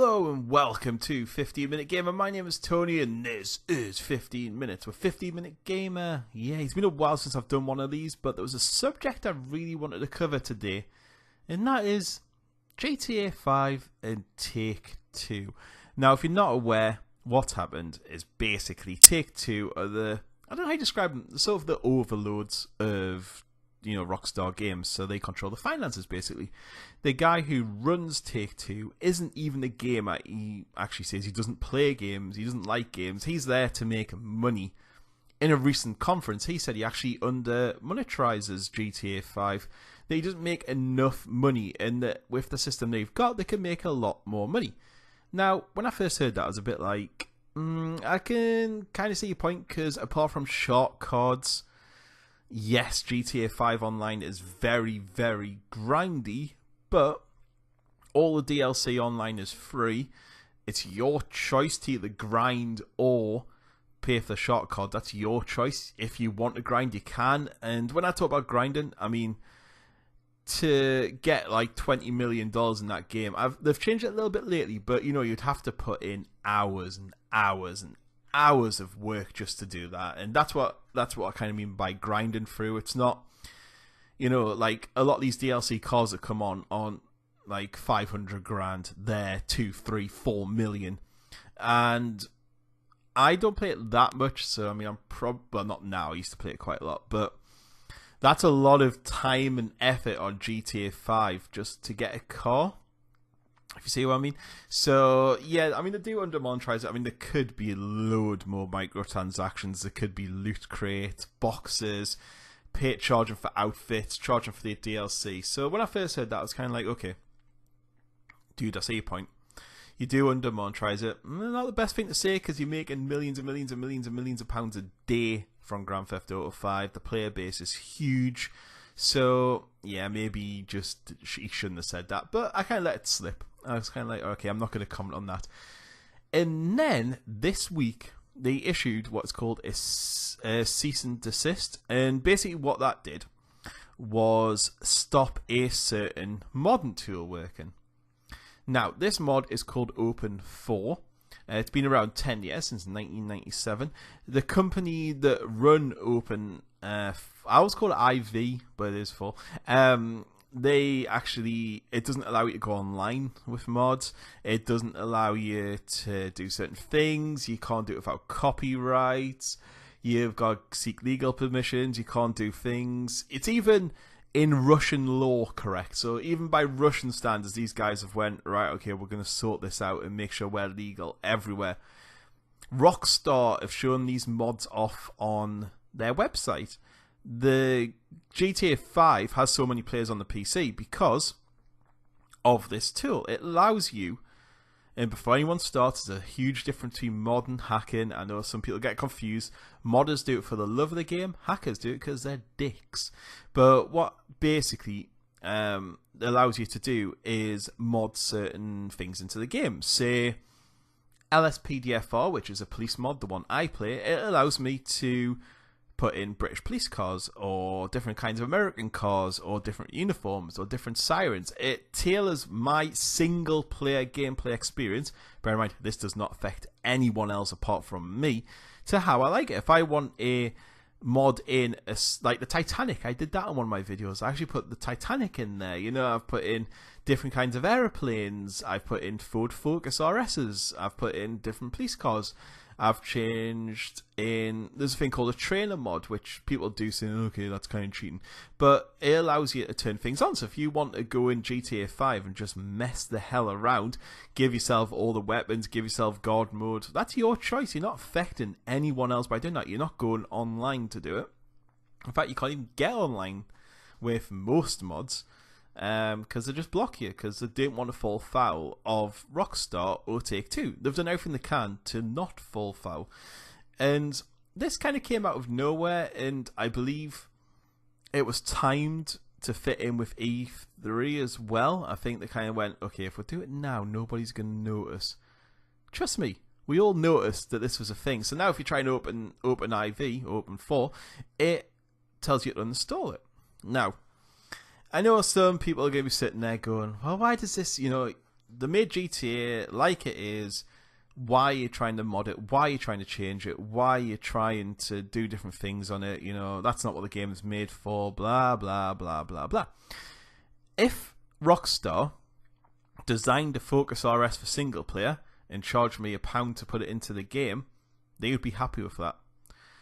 Hello and welcome to 15-Minute Gamer. My name is Tony and this is 15 Minutes with 15-Minute Gamer. Yeah, it's been a while since I've done one of these, but there was a subject I really wanted to cover today, and that is GTA 5 and Take-Two. Now, if you're not aware, what's happened is basically Take-Two are I don't know how you describe them, sort of the overlords of Rockstar Games, so they control the finances, basically. The guy who runs Take-Two isn't even a gamer. He actually says he doesn't play games, he doesn't like games, he's there to make money. In a recent conference, he said he actually under-monetizes GTA 5, that he doesn't make enough money, and that with the system they've got, they can make a lot more money. Now, when I first heard that, I was a bit like, I can kind of see your point, because apart from short cards, yes, GTA 5 Online is very, very grindy, but all the DLC online is free. It's your choice to either grind or pay for the short card. That's your choice. If you want to grind, you can. And when I talk about grinding, I mean to get like $20 million in that game. They've changed it a little bit lately, but you'd have to put in hours and hours and hours of work just to do that, and that's what I kind of mean by grinding through. It's not, like a lot of these DLC cars that come on like 500 grand, they're 2, 3, 4 million, and I don't play it that much. So I mean, I'm well, not now. I used to play it quite a lot, but that's a lot of time and effort on GTA 5 just to get a car. If you see what I mean. So, yeah, I mean, they do under-monetize it. I mean, there could be a load more microtransactions. There could be loot crates, boxes, charging for outfits, charging for the DLC. So, when I first heard that, I was kind of like, okay, dude, I see your point. You do under-monetize it. Not the best thing to say, because you're making millions and millions and millions and millions of pounds a day from Grand Theft Auto 5. The player base is huge. So, yeah, maybe he shouldn't have said that. But I kind of let it slip. I was kind of like, okay, I'm not going to comment on that. And then this week, they issued what's called a cease and desist. And basically what that did was stop a certain modding tool working. Now, this mod is called Open 4. It's been around 10 years, since 1997. The company that run Open, I always call it IV, but it is 4. It doesn't allow you to go online with mods. It doesn't allow you to do certain things. You can't do it without copyrights. You've got to seek legal permissions. You can't do things. It's even in Russian law correct. So even by Russian standards, these guys have went, right, okay, we're going to sort this out and make sure we're legal everywhere. Rockstar have shown these mods off on their website. The GTA 5 has so many players on the PC because of this tool. It allows you, and before anyone starts, there's a huge difference between mod and hacking. I know some people get confused. Modders do it for the love of the game. Hackers do it because they're dicks. But what basically allows you to do is mod certain things into the game. Say LSPDFR, which is a police mod, the one I play, it allows me to put in British police cars or different kinds of American cars or different uniforms or different sirens. It tailors my single player gameplay experience, bear in mind this does not affect anyone else apart from me, to how I like it. If I want a mod in like the Titanic, I did that in one of my videos. I actually put the Titanic in there. I've put in different kinds of aeroplanes. I've put in Ford Focus RSs. I've put in different police cars. I've changed in, there's a thing called a trainer mod, which people do say, okay, that's kind of cheating. But it allows you to turn things on. So if you want to go in GTA 5 and just mess the hell around, give yourself all the weapons, give yourself God mode, that's your choice. You're not affecting anyone else by doing that. You're not going online to do it. In fact, you can't even get online with most mods. Because they just block you, because they don't want to fall foul of Rockstar or Take-Two. They've done everything they can to not fall foul. And this kind of came out of nowhere, and I believe it was timed to fit in with E3 as well. I think they kind of went, okay, if we do it now, nobody's going to notice. Trust me, we all noticed that this was a thing. So now if you try and open IV, Open 4, it tells you to uninstall it. Now, I know some people are going to be sitting there going, well, why does this, they made GTA like it is. Why are you trying to mod it? Why are you trying to change it? Why are you trying to do different things on it? You know, that's not what the game is made for. Blah, blah, blah, blah, blah. If Rockstar designed a Focus RS for single player and charged me £1 to put it into the game, they would be happy with that.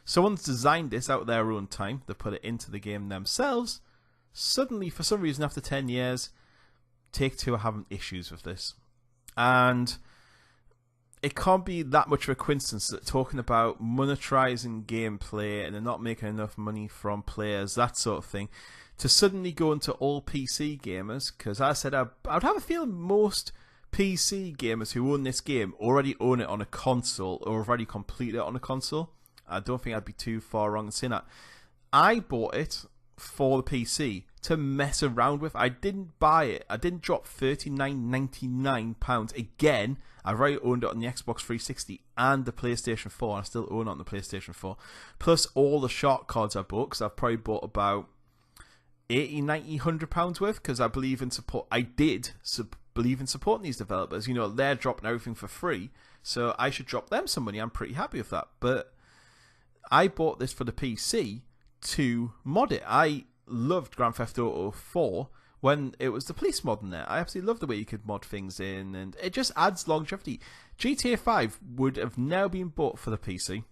Someone's designed this out of their own time. They put it into the game themselves. Suddenly, for some reason, after 10 years, Take-Two are having issues with this. And it can't be that much of a coincidence that talking about monetizing gameplay and they're not making enough money from players, that sort of thing, to suddenly go into all PC gamers, because I said I'd have a feeling most PC gamers who own this game already own it on a console or have already completed it on a console. I don't think I'd be too far wrong in saying that. I bought it for the PC to mess around with. I didn't buy it. I didn't drop £39.99. Again, I've already owned it on the Xbox 360 and the PlayStation 4, and I still own it on the PlayStation 4. Plus all the shark cards I bought, because I've probably bought about 80, 90, £100 worth, because I believe in support. I did believe in supporting these developers. You know, they're dropping everything for free, so I should drop them some money. I'm pretty happy with that. But I bought this for the PC to mod it. I loved Grand Theft Auto 4 when it was the police mod in there. I absolutely love the way you could mod things in, and it just adds longevity. GTA 5 would have now been bought for the PC.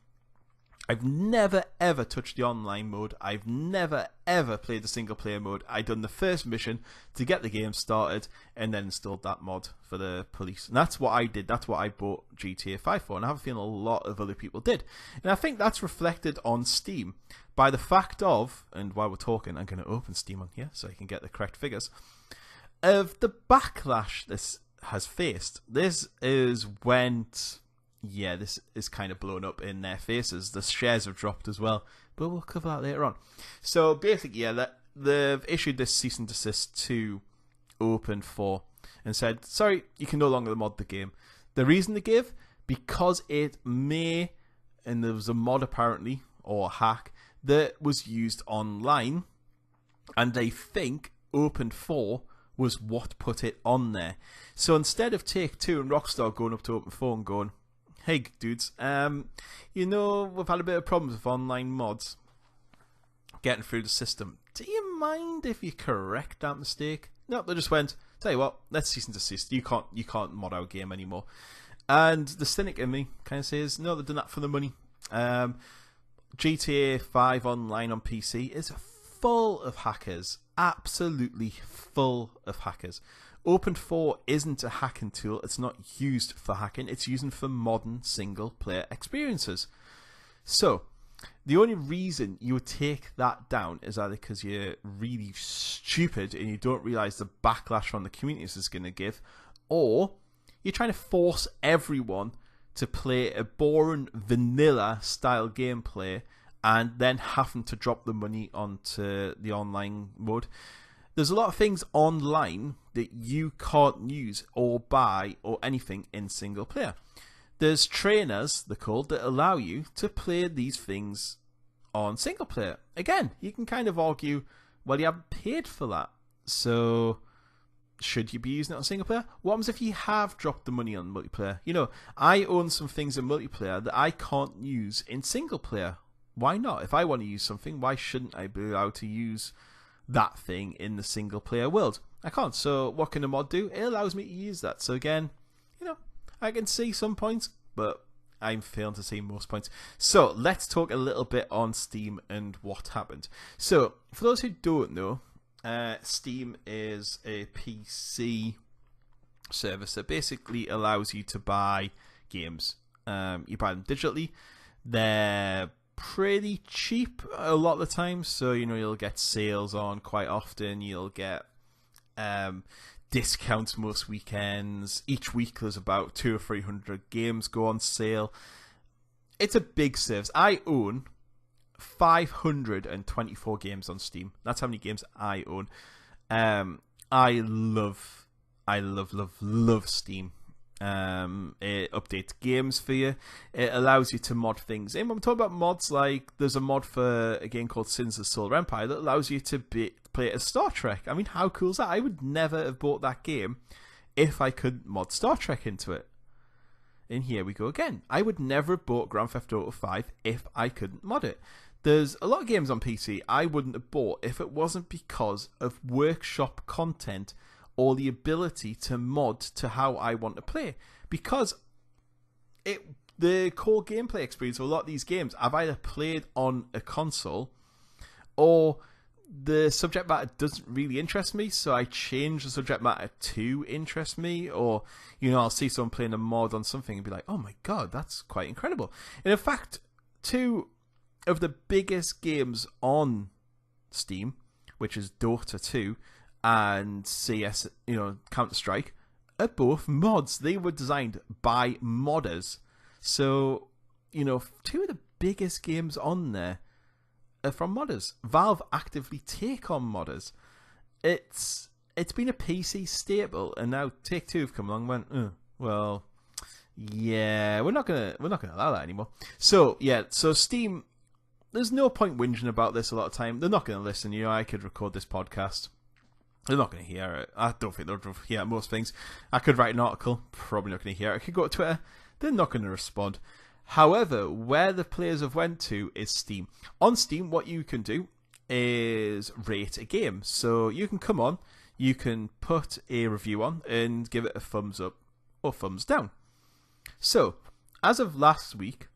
I've never ever touched the online mode. I've never ever played the single player mode. I done the first mission to get the game started and then installed that mod for the police. And that's what I did. That's what I bought GTA 5 for, and I have a feeling a lot of other people did. And I think that's reflected on Steam by the fact of, and while we're talking, I'm going to open Steam on here so I can get the correct figures, of the backlash this has faced. This is this is kind of blown up in their faces. The shares have dropped as well, but we'll cover that later on. So basically, they've issued this cease and desist to Open4 and said, sorry, you can no longer mod the game. The reason they give, because it may, and there was a mod apparently, or a hack, that was used online, and they think Open4 was what put it on there. So instead of Take-Two and Rockstar going up to Open4 and going, hey dudes, you know, we've had a bit of problems with online mods getting through the system. Do you mind if you correct that mistake? No, they just went, tell you what, let's cease and desist. You can't mod our game anymore. And the cynic in me kind of says, no, they've done that for the money. GTA 5 online on PC is full of hackers. Absolutely full of hackers. Open4 isn't a hacking tool. It's not used for hacking. It's used for modern single-player experiences. So, the only reason you would take that down is either because you're really stupid and you don't realise the backlash from the community this is going to give, or you're trying to force everyone to play a boring vanilla-style gameplay and then having to drop the money onto the online mode. There's a lot of things online that you can't use or buy or anything in single player. There's trainers, they're called, that allow you to play these things on single player. Again, you can kind of argue, well, you haven't paid for that, so should you be using it on single player? What happens if you have dropped the money on multiplayer? You know, I own some things in multiplayer that I can't use in single player. Why not? If I want to use something, why shouldn't I be allowed to use that thing in the single player world? I can't. So what can a mod do? It allows me to use that. So again, you know, I can see some points, but I'm failing to see most points. So let's talk a little bit on Steam and what happened. So for those who don't know, Steam is a PC service that basically allows you to buy games. You buy them digitally. They're pretty cheap a lot of the time, so you know, you'll get sales on quite often. You'll get discounts most weekends. Each week there's about 200 or 300 games go on sale. It's a big service. I own 524 games on Steam. That's how many games I own. I love Steam. It updates games for you. It allows you to mod things. And when I'm talking about mods, like there's a mod for a game called Sins of the Solar Empire that allows you to play as Star Trek. I mean, how cool is that? I would never have bought that game if I could mod Star Trek into it. And here we go again. I would never have bought Grand Theft Auto 5 if I couldn't mod it. There's a lot of games on PC I wouldn't have bought if it wasn't because of workshop content or the ability to mod to how I want to play. Because the core gameplay experience of a lot of these games I've either played on a console or the subject matter doesn't really interest me, so I change the subject matter to interest me, or, you know, I'll see someone playing a mod on something and be like, oh my god, that's quite incredible. And in fact, two of the biggest games on Steam, which is Dota 2 and CS, you know, Counter-Strike, are both mods. They were designed by modders. So, you know, two of the biggest games on there from modders. Valve actively take on modders. It's been a PC staple, and now Take-Two have come along and went, well, yeah, we're not gonna allow that anymore. So yeah, so Steam, there's no point whinging about this a lot of time. They're not gonna listen. You know, I could record this podcast. They're not going to hear it. I don't think they'll hear most things. I could write an article. Probably not going to hear it. I could go to Twitter. They're not going to respond. However, where the players have went to is Steam. On Steam, what you can do is rate a game. So you can come on, you can put a review on and give it a thumbs up or thumbs down. So, as of last week,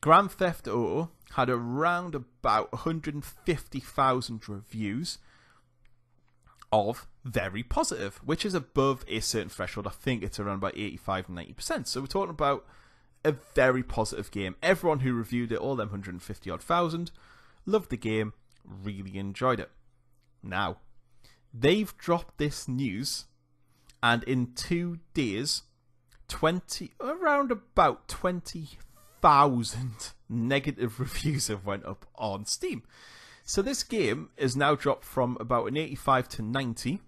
Grand Theft Auto had around about 150,000 reviews of very positive, which is above a certain threshold. I think it's around about 85 and 90%. So we're talking about a very positive game. Everyone who reviewed it, all them 150 odd thousand, loved the game, really enjoyed it. Now, they've dropped this news, and in 2 days, around about 20,000 negative reviews have went up on Steam. So this game is now dropped from about an 85 to 90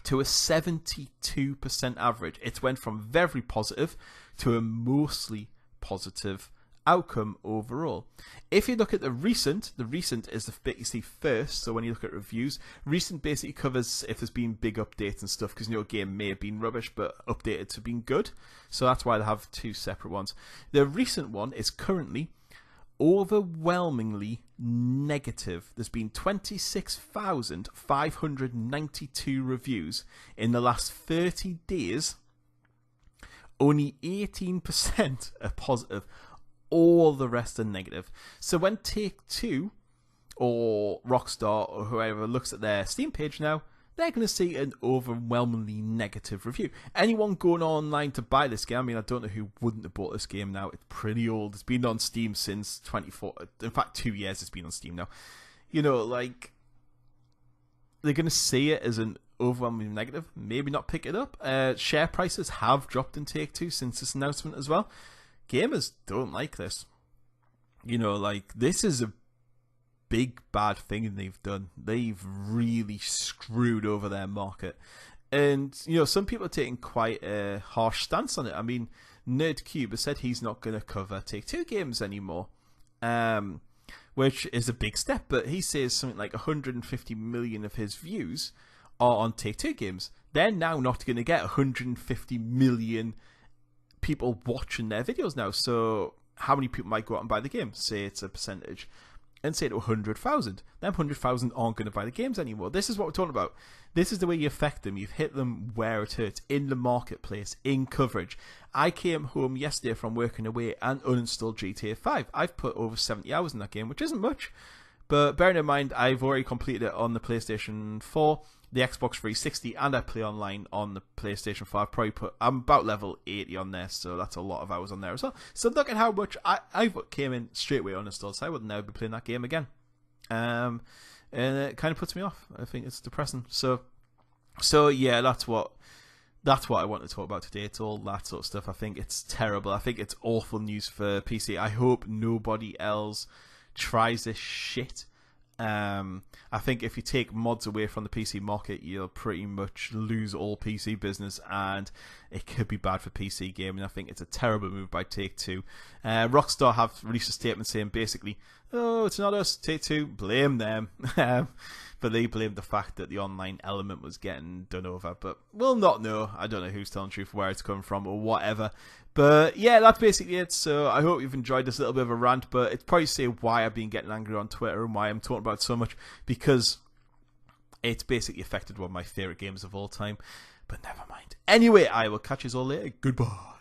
to a 72% average. It went from very positive to a mostly positive outcome overall. If you look at the recent is the bit you see first. So when you look at reviews, recent basically covers if there's been big updates and stuff, because your game may have been rubbish but updated to being good. So that's why they have two separate ones. The recent one is currently overwhelmingly negative. There's been 26,592 reviews in the last 30 days. Only 18% are positive. All the rest are negative. So when Take-Two or Rockstar or whoever looks at their Steam page now, they're going to see an overwhelmingly negative review. Anyone going online to buy this game, I mean, I don't know who wouldn't have bought this game now. It's pretty old. It's been on Steam since 24... In fact, 2 years it's been on Steam now. You know, like, they're going to see it as an overwhelmingly negative. Maybe not pick it up. Share prices have dropped in Take-Two since this announcement as well. Gamers don't like this. You know, like, this is a big bad thing they've done. They've really screwed over their market, and you know, some people are taking quite a harsh stance on it. I mean, NerdCube has said he's not going to cover Take-Two games anymore, which is a big step, but he says something like 150 million of his views are on Take-Two games. They're now not going to get 150 million people watching their videos now. So how many people might go out and buy the game? Say it's a percentage, and say to 100,000. Them 100,000 aren't going to buy the games anymore. This is what we're talking about. This is the way you affect them. You've hit them where it hurts, in the marketplace, in coverage. I came home yesterday from working away and uninstalled GTA 5. I've put over 70 hours in that game, which isn't much. But bearing in mind, I've already completed it on the PlayStation 4, the Xbox 360, and I play online on the PlayStation 5. I'm about level 80 on there, so that's a lot of hours on there as well. So look at how much I came in straight away uninstalled, so I would never be playing that game again. And it kind of puts me off. I think it's depressing. So yeah, that's what I want to talk about today. It's all that sort of stuff. I think it's terrible. I think it's awful news for PC. I hope nobody else tries this shit. I think if you take mods away from the PC market, you'll pretty much lose all PC business, and it could be bad for PC gaming. I think it's a terrible move by Take-Two. Rockstar have released a statement saying basically, oh, it's not us, Take-Two, blame them. but they blamed the fact that the online element was getting done over. But we'll not know. I don't know who's telling the truth, where it's coming from, or whatever. But yeah, that's basically it. So I hope you've enjoyed this little bit of a rant, but it's probably say why I've been getting angry on Twitter and why I'm talking about it so much, because it's basically affected one of my favourite games of all time. But never mind. Anyway, I will catch you all later. Goodbye.